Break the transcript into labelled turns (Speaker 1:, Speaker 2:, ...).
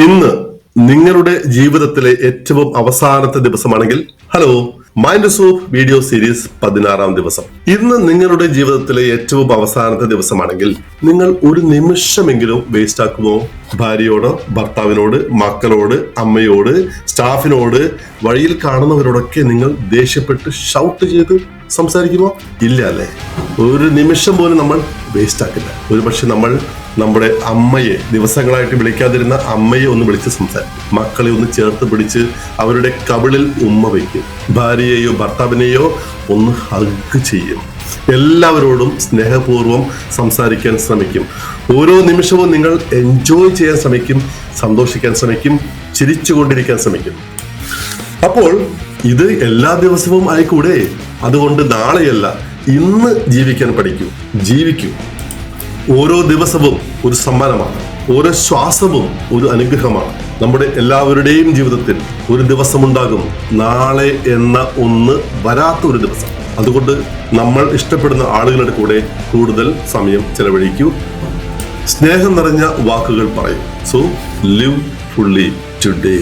Speaker 1: ഇന്ന് നിങ്ങളുടെ ജീവിതത്തിലെ ഏറ്റവും അവസാനത്തെ ദിവസമാണെങ്കിൽ hello mind soup video series 16-ാം ദിവസം. ഇന്ന് നിങ്ങളുടെ ജീവിതത്തിലെ ഏറ്റവും അവസാനത്തെ ദിവസമാണെങ്കിൽ നിങ്ങൾ ഒരു നിമിഷമെങ്കിലും വേസ്റ്റ് ആക്കുമോ? ഭാര്യയോട്, ഭർത്താവിനോട്, മക്കളോട്, അമ്മയോട്, സ്റ്റാഫിനോട്, വഴിയിൽ കാണുന്നവരോടൊക്കെ നിങ്ങൾ ദേഷ്യപ്പെട്ട് ഷൗട്ട് ചെയ്ത് സംസാരിക്കുമോ? ഇല്ല അല്ലേ? ഒരു നിമിഷം പോലും നമ്മൾ വേസ്റ്റ് ആക്കില്ല. ഒരുപക്ഷെ നമ്മൾ നമ്മുടെ അമ്മയെ, ദിവസങ്ങളായിട്ട് വിളിക്കാതിരുന്ന അമ്മയെ ഒന്ന് വിളിച്ച് സംസാരിക്കും. മക്കളെ ഒന്ന് ചേർത്ത് പിടിച്ച് അവരുടെ കവിളിൽ ഉമ്മ വയ്ക്കും. ഭാര്യയെയോ ഭർത്താവിനെയോ ഒന്ന് ഹഗ് ചെയ്യും. എല്ലാവരോടും സ്നേഹപൂർവ്വം സംസാരിക്കാൻ ശ്രമിക്കും. ഓരോ നിമിഷവും നിങ്ങൾ എൻജോയ് ചെയ്യാൻ ശ്രമിക്കും, സന്തോഷിക്കാൻ ശ്രമിക്കും, ചിരിച്ചുകൊണ്ടിരിക്കാൻ ശ്രമിക്കും. അപ്പോൾ ഇത് എല്ലാ ദിവസവും ആയിക്കൂടെ? അതുകൊണ്ട് നാളെയല്ല, ഇന്ന് ജീവിക്കാൻ പഠിക്കൂ, ജീവിക്കൂ. ഓരോ ദിവസവും ഒരു സമ്മാനമാണ്, ഓരോ ശ്വാസവും ഒരു അനുഗ്രഹമാണ്. നമ്മുടെ എല്ലാവരുടെയും ജീവിതത്തിൽ ഒരു ദിവസമുണ്ടാകും, നാളെ എന്ന ഒന്ന് വരാത്ത ഒരു ദിവസം. അതുകൊണ്ട് നമ്മൾ ഇഷ്ടപ്പെടുന്ന ആളുകളുടെ കൂടെ കൂടുതൽ സമയം ചെലവഴിക്കൂ. സ്നേഹം നിറഞ്ഞ വാക്കുകൾ പറയൂ. So live fully today.